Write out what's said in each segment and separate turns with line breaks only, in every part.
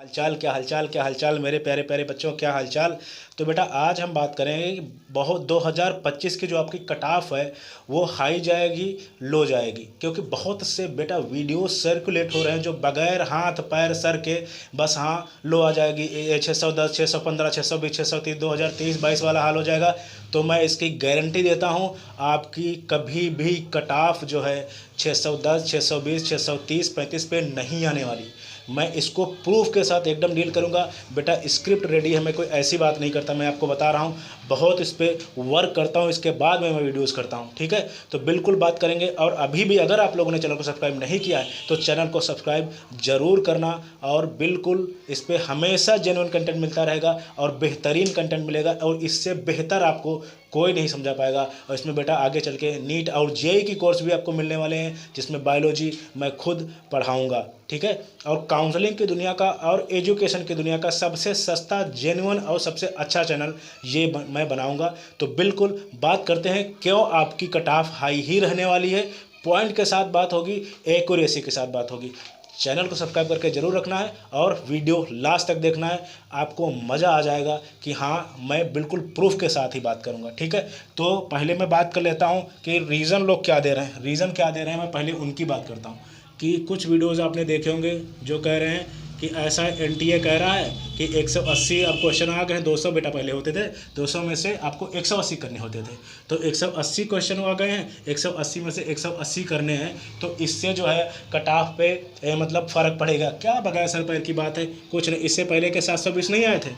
हालचाल क्या हालचाल क्या हालचाल मेरे प्यारे प्यारे बच्चों, क्या हालचाल। तो बेटा आज हम बात करेंगे कि बहुत 2025 की जो आपकी कट ऑफ है वो हाई जाएगी लो जाएगी, क्योंकि बहुत से बेटा वीडियो सर्कुलेट हो रहे हैं जो बगैर हाथ पैर सर के बस हाँ लो आ जाएगी, 610 615 620 630 2023-22 वाला हाल हो जाएगा। तो मैं इसकी गारंटी देता हूँ आपकी कभी भी कट ऑफ जो है 610 620 630 35 पे नहीं आने वाली। मैं इसको प्रूफ के साथ एकदम डील करूंगा। बेटा स्क्रिप्ट रेडी है, मैं कोई ऐसी बात नहीं करता, मैं आपको बता रहा हूँ बहुत इस पर वर्क करता हूँ, इसके बाद मैं वीडियोस करता हूँ। ठीक है, तो बिल्कुल बात करेंगे। और अभी भी अगर आप लोगों ने चैनल को सब्सक्राइब नहीं किया है तो चैनल को सब्सक्राइब जरूर करना, और बिल्कुल इस पर हमेशा जेन्युइन कंटेंट मिलता रहेगा और बेहतरीन कंटेंट मिलेगा, और इससे बेहतर आपको कोई नहीं समझा पाएगा। और इसमें बेटा आगे चल के नीट और जेईई की कोर्स भी आपको मिलने वाले हैं, जिसमें बायोलॉजी मैं खुद पढ़ाऊंगा। ठीक है, और काउंसलिंग की दुनिया का और एजुकेशन की दुनिया का सबसे सस्ता, जेन्युइन और सबसे अच्छा चैनल ये मैं बनाऊंगा। तो बिल्कुल बात करते हैं क्यों आपकी कट ऑफ हाई ही रहने वाली है। पॉइंट के साथ बात होगी, एक्यूरेसी के साथ बात होगी। चैनल को सब्सक्राइब करके ज़रूर रखना है और वीडियो लास्ट तक देखना है, आपको मज़ा आ जाएगा कि हाँ मैं बिल्कुल प्रूफ के साथ ही बात करूँगा। ठीक है, तो पहले मैं बात कर लेता हूँ कि रीज़न लोग क्या दे रहे हैं, रीज़न क्या दे रहे हैं, मैं पहले उनकी बात करता हूँ। कि कुछ वीडियोज़ आपने देखे होंगे जो कह रहे हैं कि ऐसा एनटीए कह रहा है कि 180 अब क्वेश्चन आ गए हैं। 200 बेटा पहले होते थे, 200 में से आपको 180 करने होते थे, तो 180 क्वेश्चन आ गए हैं, 180 में से 180 करने हैं। तो इससे जो है कट ऑफ पे मतलब फ़र्क पड़ेगा क्या? बगैर सर पैर की बात है, कुछ नहीं। इससे पहले के 720 नहीं आए थे?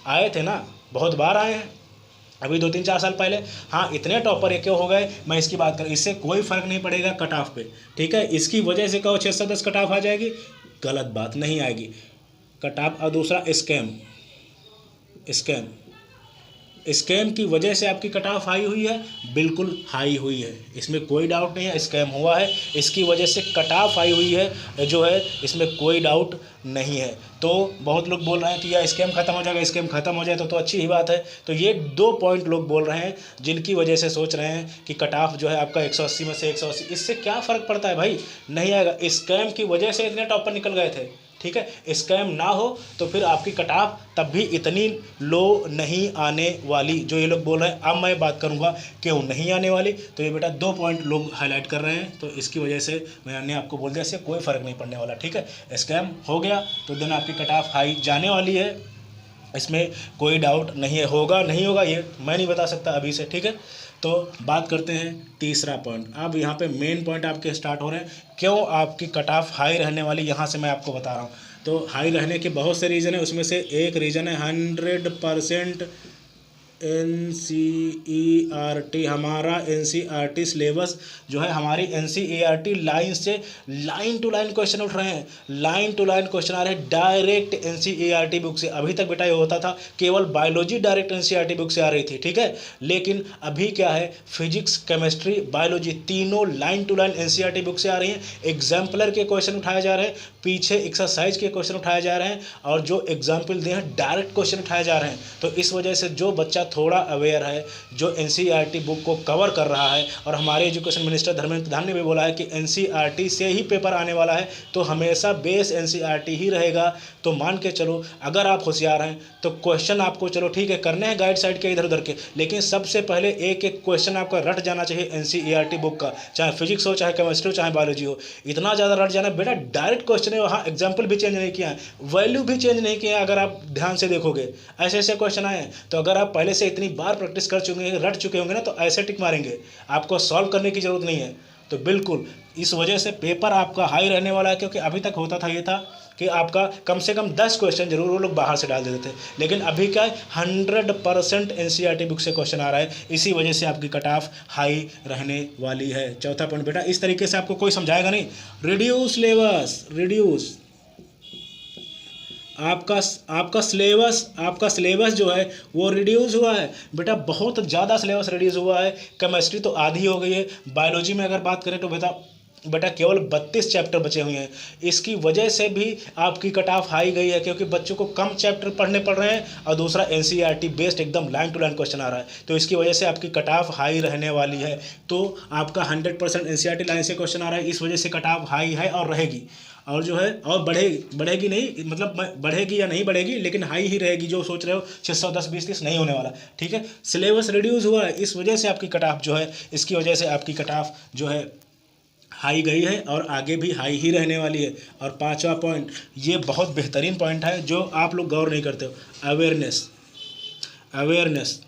आए थे ना, बहुत बार आए हैं अभी 2-3-4 साल पहले। हाँ, इतने टॉपर एक हो गए, मैं इसकी बात करूँ, इससे कोई फ़र्क नहीं पड़ेगा कट ऑफ पे। ठीक है, इसकी वजह से कहो 610 कट ऑफ आ जाएगी, गलत बात, नहीं आएगी कट ऑफ। और दूसरा स्कैम, स्कैम स्कैम की वजह से आपकी कट ऑफ हाई हुई है, बिल्कुल हाई हुई है, इसमें कोई डाउट नहीं है। स्कैम हुआ है, इसकी वजह से कट ऑफ हाई हुई है जो है, इसमें कोई डाउट नहीं है। तो बहुत लोग बोल रहे हैं कि यार स्कैम खत्म हो जाएगा, स्कैम खत्म हो जाए तो अच्छी ही बात है। तो ये 2 पॉइंट लोग बोल रहे हैं जिनकी वजह से सोच रहे हैं कि कट ऑफ जो है आपका 180 में से 180, इससे क्या फ़र्क पड़ता है भाई? नहीं आएगा। स्कैम की वजह से इतने टॉपर निकल गए थे। ठीक है, स्कैम ना हो तो फिर आपकी कट ऑफ तब भी इतनी लो नहीं आने वाली जो ये लोग बोल रहे हैं। अब मैं बात करूंगा क्यों नहीं आने वाली। तो ये बेटा 2 पॉइंट लोग हाईलाइट कर रहे हैं, तो इसकी वजह से मैंने आपको बोल दिया, इससे कोई फ़र्क नहीं पड़ने वाला। ठीक है, स्कैम हो गया तो देन आपकी कट ऑफ हाई जाने वाली है, इसमें कोई डाउट नहीं है। होगा नहीं होगा ये मैं नहीं बता सकता अभी से। ठीक है, तो बात करते हैं तीसरा पॉइंट। अब यहाँ पे मेन पॉइंट आपके स्टार्ट हो रहे हैं, क्यों आपकी कट ऑफ हाई रहने वाली, यहाँ से मैं आपको बता रहा हूँ। तो हाई रहने के बहुत से रीज़न है, उसमें से एक रीज़न है 100% NCERT। हमारा NCERT सिलेबस जो है, हमारी NCERT लाइन से लाइन टू लाइन क्वेश्चन उठ रहे हैं, लाइन टू लाइन क्वेश्चन आ रहे हैं डायरेक्ट NCERT बुक से। अभी तक बेटा ये होता था केवल बायोलॉजी डायरेक्ट NCERT बुक से आ रही थी। ठीक है, लेकिन अभी क्या है, फिजिक्स केमिस्ट्री बायोलॉजी तीनों line to line NCERT book से आ रही हैं। एग्जाम्पलर के क्वेश्चन उठाए जा रहे हैं, पीछे एक्सरसाइज के क्वेश्चन उठाए जा रहे हैं, और जो एग्जाम्पल दिए हैं डायरेक्ट क्वेश्चन उठाए जा रहे हैं। तो इस वजह से जो बच्चा थोड़ा अवेयर है, जो NCERT बुक को कवर कर रहा है, और हमारे एजुकेशन मिनिस्टर धर्मेंद्र प्रधान ने भी बोला है कि NCERT से ही पेपर आने वाला है, तो हमेशा बेस NCERT ही रहेगा। तो मान के चलो अगर आप होशियार हैं तो क्वेश्चन आपको चलो ठीक है करने हैं गाइड साइड के इधर उधर के, लेकिन सबसे पहले एक एक क्वेश्चन आपका रट जाना चाहिए NCERT बुक का, चाहे फिजिक्स हो, चाहे केमिस्ट्री हो, चाहे बायोलॉजी हो। इतना ज़्यादा रट जाना बेटा, डायरेक्ट क्वेश्चन है, वहाँ एग्जाम्पल भी चेंज नहीं किया है, वैल्यू भी चेंज नहीं किया है। अगर आप ध्यान से देखोगे ऐसे ऐसे क्वेश्चन आए हैं, तो अगर आप पहले से इतनी बार प्रैक्टिस कर चुके हैं, रट चुके होंगे ना, तो ऐसे टिक मारेंगे, आपको सॉल्व करने की ज़रूरत नहीं है। तो बिल्कुल इस वजह से पेपर आपका हाई रहने वाला है, क्योंकि अभी तक होता था ये था कि आपका कम से कम 10 क्वेश्चन जरूर वो लोग बाहर से डाल देते थे, लेकिन अभी क्या है 100% NCERT बुक से क्वेश्चन आ रहा है, इसी वजह से आपकी कट ऑफ हाई रहने वाली है। चौथा पॉइंट बेटा, इस तरीके से आपको कोई समझाएगा नहीं, रिड्यूस सिलेबस, रिड्यूस आपका सिलेबस जो है वो रिड्यूस हुआ है बेटा, बहुत ज़्यादा सिलेबस रिड्यूस हुआ है। केमिस्ट्री तो आधी हो गई है, बायोलॉजी में अगर बात करें तो बेटा केवल 32 चैप्टर बचे हुए हैं। इसकी वजह से भी आपकी कट ऑफ हाई गई है, क्योंकि बच्चों को कम चैप्टर पढ़ने पड़ रहे हैं, और दूसरा NCERT बेस्ड एकदम लाइन टू लाइन क्वेश्चन आ रहा है, तो इसकी वजह से आपकी कट ऑफ हाई रहने वाली है। तो आपका 100% NCERT लाइन से क्वेश्चन आ रहा है, इस वजह से कट ऑफ हाई है और रहेगी। और जो है और बढ़ेगी नहीं, मतलब बढ़ेगी या नहीं बढ़ेगी, लेकिन हाई ही रहेगी। जो सोच रहे हो 610 20 30 नहीं होने वाला, ठीक है। सिलेबस रिड्यूस हुआ है, इस वजह से आपकी कट ऑफ जो है, इसकी वजह से आपकी कट ऑफ जो है हाई गई है और आगे भी हाई ही रहने वाली है। और पांचवा पॉइंट, ये बहुत बेहतरीन पॉइंट है जो आप लोग गौर नहीं करते हो, अवेयरनेस। अवेयरनेस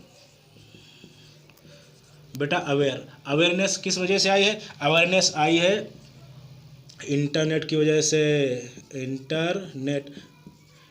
बेटा, अवेयरनेस किस वजह से आई है? अवेयरनेस आई है इंटरनेट की वजह से। इंटरनेट,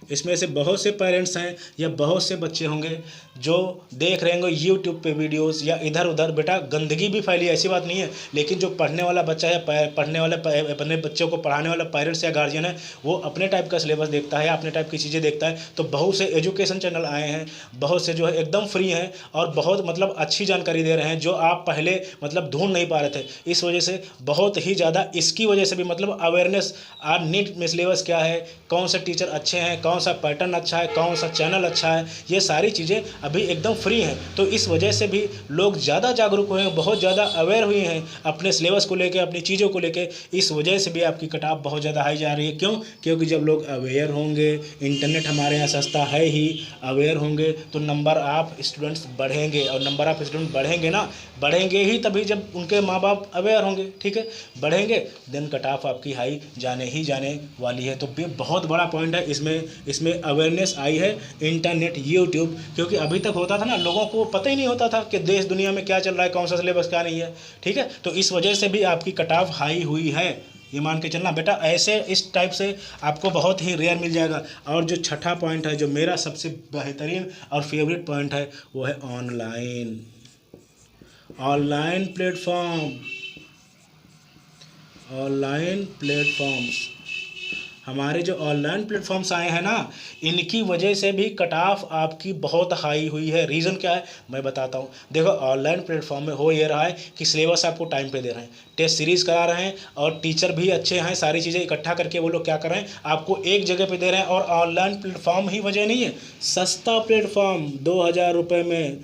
इसमें से बहुत से पेरेंट्स हैं या बहुत से बच्चे होंगे जो देख रहे होंगे यूट्यूब पे वीडियोस या इधर उधर। बेटा गंदगी भी फैली है, ऐसी बात नहीं है, लेकिन जो पढ़ने वाला बच्चा है, पढ़ने वाला अपने बच्चों को पढ़ाने वाला पेरेंट्स या गार्जियन है, वो अपने टाइप का सिलेबस देखता है, अपने टाइप की चीज़ें देखता है। तो बहुत से एजुकेशन चैनल आए हैं, बहुत से जो है एकदम फ्री हैं और बहुत मतलब अच्छी जानकारी दे रहे हैं जो आप पहले मतलब ढूंढ नहीं पा रहे थे। इस वजह से बहुत ही ज़्यादा, इसकी वजह से भी मतलब अवेयरनेस, आज नीट में सिलेबस क्या है, कौन से टीचर अच्छे हैं, कौन सा पैटर्न अच्छा है, कौन सा चैनल अच्छा है, ये सारी चीज़ें अभी एकदम फ्री हैं। तो इस वजह से भी लोग ज़्यादा जागरूक हुए हैं, बहुत ज़्यादा अवेयर हुए हैं अपने सिलेबस को लेकर, अपनी चीज़ों को लेकर। इस वजह से भी आपकी कट ऑफ बहुत ज़्यादा हाई जा रही है। क्यों? क्योंकि जब लोग अवेयर होंगे, इंटरनेट हमारे यहाँ सस्ता है ही, अवेयर होंगे तो नंबर ऑफ स्टूडेंट्स बढ़ेंगे, और नंबर ऑफ स्टूडेंट बढ़ेंगे ना, बढ़ेंगे ही तभी जब उनके माँ बाप अवेयर होंगे, ठीक है, बढ़ेंगे, देन कट ऑफ आपकी हाई जाने वाली है। तो ये बहुत बड़ा पॉइंट है, इसमें अवेयरनेस आई है इंटरनेट, यूट्यूब। क्योंकि अभी तक होता था ना, लोगों को पता ही नहीं होता था कि देश दुनिया में क्या चल रहा है, कौन सा सिलेबस क्या नहीं है, ठीक है। तो इस वजह से भी आपकी कट ऑफ हाई हुई है, ये मान के चलना बेटा। ऐसे इस टाइप से आपको बहुत ही रेयर मिल जाएगा। और जो छठा पॉइंट है, जो मेरा सबसे बेहतरीन और फेवरेट पॉइंट है, वो है online. Online platform, online platforms, हमारे जो ऑनलाइन प्लेटफॉर्म्स आए हैं ना, इनकी वजह से भी कट ऑफ आपकी बहुत हाई हुई है। रीज़न क्या है मैं बताता हूँ। देखो ऑनलाइन प्लेटफॉर्म में हो ये रहा है कि सिलेबस आपको टाइम पे दे रहे हैं, टेस्ट सीरीज़ करा रहे हैं, और टीचर भी अच्छे हैं, सारी चीज़ें इकट्ठा करके वो लोग क्या कर रहे हैं, आपको एक जगह पे दे रहे हैं। और ऑनलाइन प्लेटफॉर्म ही वजह नहीं है, सस्ता प्लेटफॉर्म 2,000 रुपये में,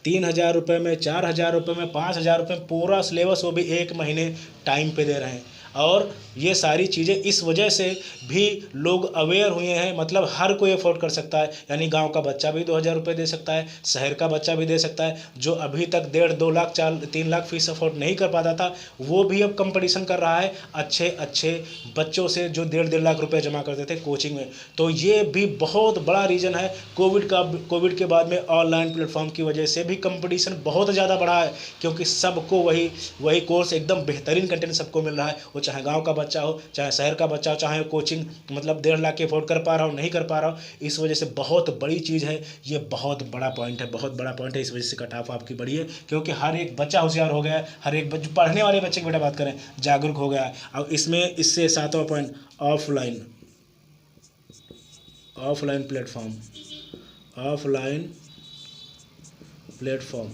3,000 रुपये में, 4,000 रुपये में, 5,000 रुपये में पूरा सिलेबस, वो भी 1 महीने टाइम पे दे रहे हैं। और ये सारी चीज़ें इस वजह से भी लोग अवेयर हुए हैं, मतलब हर कोई अफोर्ड कर सकता है। यानी गांव का बच्चा भी 2,000 रुपये दे सकता है, शहर का बच्चा भी दे सकता है। जो अभी तक 1.5-2 लाख 3 लाख फीस अफोर्ड नहीं कर पाता था, वो भी अब कंपटीशन कर रहा है अच्छे अच्छे बच्चों से जो 1.5-1.5 लाख रुपये जमा करते थे कोचिंग में। तो ये भी बहुत बड़ा रीज़न है कोविड के बाद में ऑनलाइन प्लेटफॉर्म की वजह से भी कंपटीशन बहुत ज़्यादा बढ़ा है। क्योंकि सबको वही कोर्स, एकदम बेहतरीन कंटेंट सबको मिल रहा है, वो चाहे गांव का बच्चा हो, चाहे शहर का बच्चा हो, चाहे कोचिंग मतलब 1.5 लाख के अफोर्ड कर पा रहा हो, नहीं कर पा रहा हो। इस वजह से बहुत बड़ी चीज़ है, ये बहुत बड़ा पॉइंट है, बहुत बड़ा पॉइंट है। इस वजह से कट ऑफ आपकी बढ़ी है, क्योंकि हर एक बच्चा होशियार हो गया है, हर एक बच्चे, पढ़ने वाले बच्चे की बेटा बात करें, जागरूक हो गया है। और इसमें इससे 7वां point, offline, offline platform, offline platform,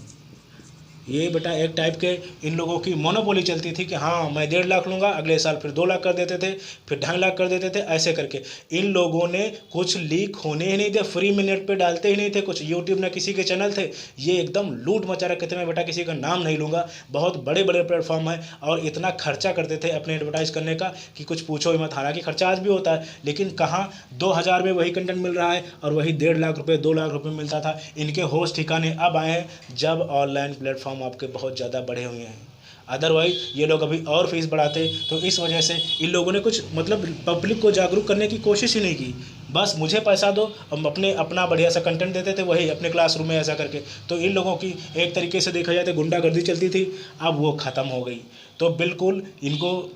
ये बेटा एक टाइप के इन लोगों की मोनोपोली चलती थी कि हाँ मैं 1.5 लाख लूँगा, अगले साल फिर 2 लाख कर देते थे, फिर 2.5 लाख कर देते थे, ऐसे करके इन लोगों ने कुछ लीक होने ही नहीं दिया, फ्री में नेट पे डालते ही नहीं थे, कुछ यूट्यूब ने किसी के चैनल थे, ये एकदम लूट मचा रखे थे। मैं बेटा किसी का नाम नहीं लूँगा, बहुत बड़े बड़े प्लेटफॉर्म हैं और इतना खर्चा करते थे अपने एडवर्टाइज़ करने का कि कुछ पूछो ही मत। हालांकि खर्चा आज भी होता है, लेकिन कहाँ 2,000 में वही कंटेंट मिल रहा है और वही 1.5 लाख रुपये 2 लाख रुपये मिलता था। इनके होश ठिकाने अब आए हैं जब ऑनलाइन प्लेटफॉर्म आपके बहुत ज़्यादा बढ़े हुए हैं। अदरवाइज ये लोग अभी और फीस बढ़ाते। तो इस वजह से इन लोगों ने कुछ मतलब पब्लिक को जागरूक करने की कोशिश ही नहीं की, बस मुझे पैसा दो, हम अपना बढ़िया सा कंटेंट देते थे वही अपने क्लासरूम में ऐसा करके। तो इन लोगों की एक तरीके से देखा जाए तो गुंडागर्दी चलती थी, अब वो ख़त्म हो गई। तो बिल्कुल इनको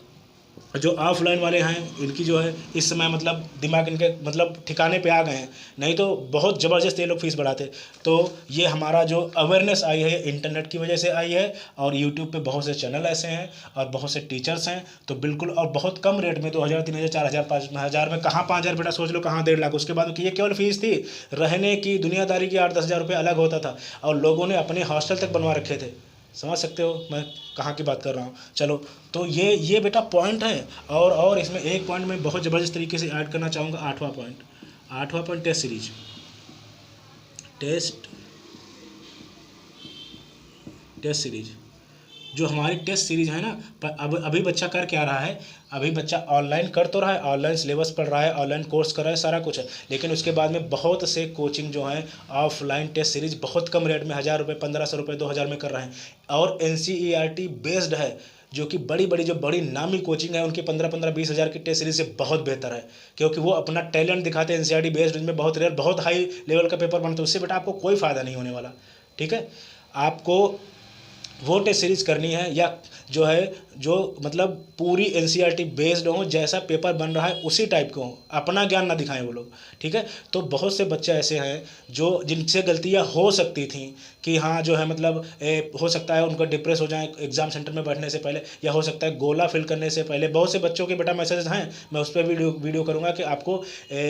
जो ऑफलाइन वाले हैं इनकी जो है इस समय मतलब दिमाग इनके मतलब ठिकाने पे आ गए हैं, नहीं तो बहुत ज़बरदस्त ये लोग फीस बढ़ाते। तो ये हमारा जो अवेयरनेस आई है इंटरनेट की वजह से आई है, और यूट्यूब पे बहुत से चैनल ऐसे हैं और बहुत से टीचर्स हैं। तो बिल्कुल, और बहुत कम रेट में 2,000 3,000 4,000 5,000 में, कहाँ 5,000 बेटा सोच लो, कहाँ 1.5 लाख। उसके बाद ये केवल फीस थी, रहने की दुनियादारी की 8-10 हज़ार रुपये अलग होता था, और लोगों ने अपने हॉस्टल तक बनवा रखे थे। समझ सकते हो मैं कहाँ की बात कर रहा हूँ। चलो, तो ये बेटा पॉइंट है। और इसमें एक पॉइंट मैं बहुत ज़बरदस्त तरीके से ऐड करना चाहूँगा, 8वां पॉइंट। 8वां point test series, test series. जो हमारी टेस्ट सीरीज है ना, पर अब अभी बच्चा कर क्या रहा है, अभी बच्चा ऑनलाइन कर तो रहा है, ऑनलाइन सिलेबस पढ़ रहा है, ऑनलाइन कोर्स कर रहा है, सारा कुछ है, लेकिन उसके बाद में बहुत से कोचिंग जो है ऑफलाइन टेस्ट सीरीज बहुत कम रेट में 1000 रुपये, 1500 रुपये, 2000 में कर रहे हैं। और NCERT बेस्ड है, जो कि बड़ी बड़ी जो बड़ी नामी कोचिंग है उनकी 15-15, 20 हज़ार की टेस्ट सीरीज से बहुत बेहतर है, क्योंकि वो अपना टैलेंट दिखाते हैं। NCERT बेस्ड में बहुत रेयर, बहुत हाई लेवल का पेपर बनता है, उससे बेटा आपको कोई फ़ायदा नहीं होने वाला। ठीक है, आपको वो टेस्ट सीरीज करनी है, या जो है जो मतलब पूरी NCERT बेस्ड हो, जैसा पेपर बन रहा है उसी टाइप के हो, अपना ज्ञान ना दिखाएं वो लोग। ठीक है, तो बहुत से बच्चे ऐसे हैं जो जिनसे गलतियां हो सकती थी, कि हाँ जो है मतलब हो सकता है उनको डिप्रेस हो जाए एग्जाम सेंटर में बैठने से पहले, या हो सकता है गोला फिल करने से पहले। बहुत से बच्चों के बेटा मैसेज हैं, मैं उस पर वीडियो करूँगा कि आपको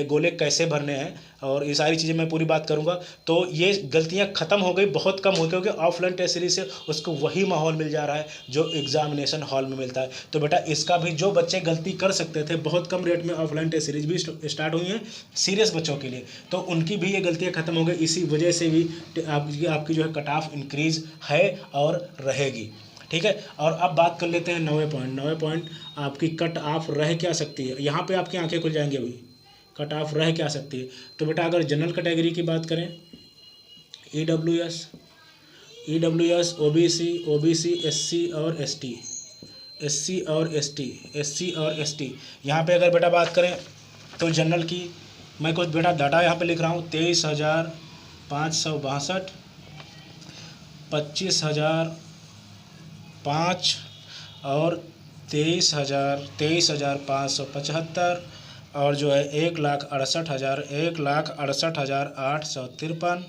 गोले कैसे भरने हैं, और ये सारी चीज़ें मैं पूरी बात करूँगा। तो ये गलतियाँ ख़त्म हो गई, बहुत कम हो गई, क्योंकि ऑफलाइन टेस्ट सीरीज से उसको वही माहौल मिल जा रहा है जो एग्जामिनेशन हॉल में मिलता है। तो बेटा इसका भी, जो बच्चे गलती कर सकते थे, बहुत कम रेट में ऑफलाइन टेस्ट सीरीज भी स्टार्ट हुई हैं सीरियस बच्चों के लिए, तो उनकी भी ये गलतियाँ ख़त्म हो गई। इसी वजह से भी आपकी जो है कट ऑफ इंक्रीज है और रहेगी। ठीक है, और अब बात कर लेते हैं 9वें पॉइंट आपकी कट ऑफ रह क्या सकती है। यहाँ पे आपकी आंखें खुल जाएंगी, अभी कट ऑफ रह क्या सकती है। तो बेटा अगर जनरल कैटेगरी की बात करें, EWS, OBC, SC और ST। यहाँ पे अगर बेटा बात करें तो जनरल की मैं कुछ बेटा डाटा यहाँ पे लिख रहा हूँ, 23,562, 25,005 और 23,575, और जो है 1,68,853,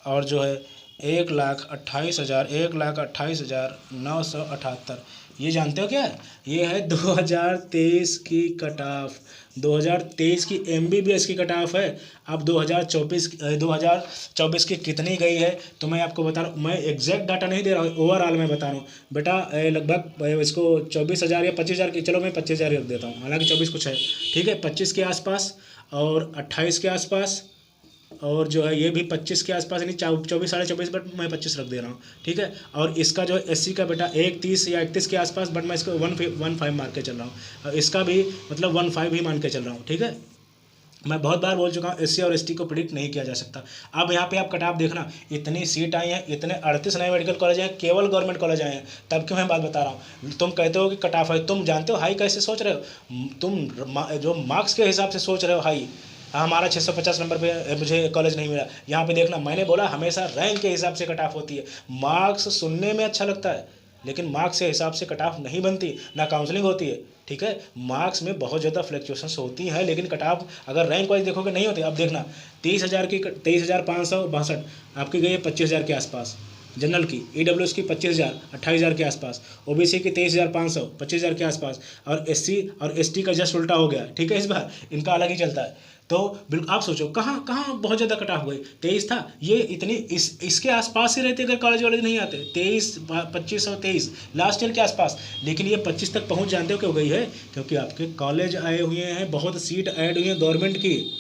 और जो है 1,28,978। ये जानते हो क्या है? ये है 2023 की कट ऑफ, 2023 की MBBS की कट ऑफ है। अब 2024 की कितनी गई है तो मैं आपको बता रहा हूँ, मैं एग्जैक्ट डाटा नहीं दे रहा हूँ, ओवरऑल मैं बता रहा हूँ बेटा। लगभग इसको 24,000 या 25,000 की, चलो मैं 25,000 रख देता हूँ, हालांकि 24 कुछ है। ठीक है, 25 के आसपास और 28 के आसपास, और जो है ये भी 25 के आसपास, यानी 24, 24.5, बट मैं 25 रख दे रहा हूँ। ठीक है, और इसका जो है SC का बेटा 31 या 31 के आसपास, बट मैं इसको 15 मान के चल रहा हूँ, और इसका भी मतलब 15 ही मान के चल रहा हूँ। ठीक है, मैं बहुत बार बोल चुका हूँ SC और ST को प्रिडिक्ट नहीं किया जा सकता। अब यहाँ पे आप कट ऑफ देखना, इतनी सीट आई हैं, इतने 38 नए मेडिकल कॉलेज हैं, केवल गवर्नमेंट कॉलेज आए हैं, तब की मैं बात बता रहा हूँ। तुम कहते हो कि कट ऑफ है, तुम जानते हो हाई कैसे सोच रहे हो? तुम जो मार्क्स के हिसाब से सोच रहे हो हाई, हमारा 650 नंबर पे मुझे कॉलेज नहीं मिला। यहाँ पे देखना, मैंने बोला हमेशा रैंक के हिसाब से कट ऑफ होती है। मार्क्स सुनने में अच्छा लगता है, लेकिन मार्क्स के हिसाब से कट ऑफ नहीं बनती, ना काउंसलिंग होती है। ठीक है, मार्क्स में बहुत ज़्यादा फ्लक्चुएशंस होती हैं, लेकिन कट ऑफ अगर रैंक वाइज देखोगे नहीं होती। अब देखना 23,562 आपकी गई है 25,000 के आसपास, जनरल की, EWS की 25,000, 28,000 के आसपास, OBC की 23,500, 25,000 के आसपास, और SC और ST का जस्ट उल्टा हो गया। ठीक है, इस बार इनका अलग ही चलता है। तो बिल्कुल आप सोचो कहाँ कहाँ बहुत ज़्यादा कट ऑफ हुए। 23 था, ये इतनी इसके आसपास ही रहते अगर कॉलेज वाले नहीं आते। 23, 25 और 23 लास्ट ईयर के आसपास, लेकिन ये 25 तक पहुँच जानते हो क्यों गई है? क्योंकि आपके कॉलेज आए हुए हैं, बहुत सीट ऐड हुई हैं गवर्नमेंट की।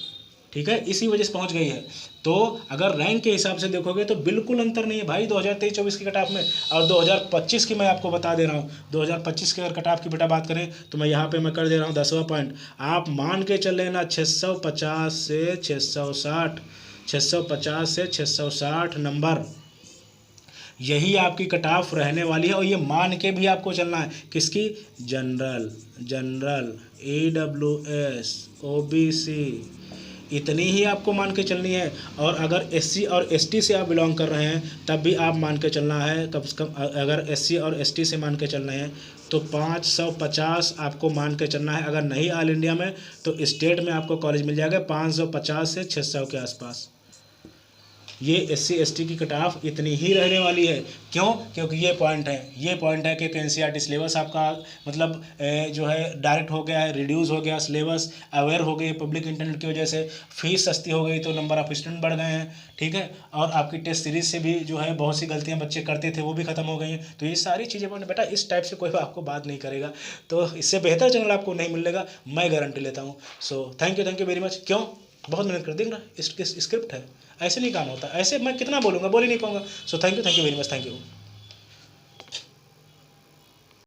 ठीक है, इसी वजह से पहुंच गई है। तो अगर रैंक के हिसाब से देखोगे तो बिल्कुल अंतर नहीं है भाई 2023-24 की कट ऑफ में और 2025 की। मैं आपको बता दे रहा हूँ 2025 की अगर कट ऑफ की बेटा बात करें तो मैं यहाँ पे मैं कर दे रहा हूँ 10वां पॉइंट। आप मान के चल लेना 650 से 660, 650 से 660 नंबर, यही आपकी कट ऑफ रहने वाली है। और ये मान के भी आपको चलना है किसकी? जनरल, EWS, OBC, इतनी ही आपको मान के चलनी है। और अगर SC और ST से आप बिलोंग कर रहे हैं तब भी आप मान के चलना है कम से कम। अगर SC और ST से मान के चलना है तो 550 आपको मान के चलना है। अगर नहीं ऑल इंडिया में तो स्टेट में आपको कॉलेज मिल जाएगा 550 से 600 के आसपास। ये SC ST की कट ऑफ इतनी ही रहने वाली है। क्यों? क्योंकि ये पॉइंट है कि NCERT सिलेबस आपका मतलब जो है डायरेक्ट हो गया है, रिड्यूस हो गया सिलेबस, अवेयर हो गई पब्लिक इंटरनेट की वजह से, फीस सस्ती हो गई तो नंबर ऑफ स्टूडेंट बढ़ गए हैं। ठीक है, और आपकी टेस्ट सीरीज से भी जो है बहुत सी गलतियाँ बच्चे करते थे वो भी खत्म हो गई हैं। तो ये सारी चीज़ें बेटा इस टाइप से कोई आपको बात नहीं करेगा, तो इससे बेहतर चैनल आपको नहीं मिलेगा, मैं गारंटी लेता हूँ। So thank you very much. क्यों? बहुत मेहनत कर देंगे ना, स्क्रिप्ट है, ऐसे नहीं काम होता। ऐसे मैं कितना बोलूँगा, बोल ही नहीं पाऊँगा। So thank you very much, thank you.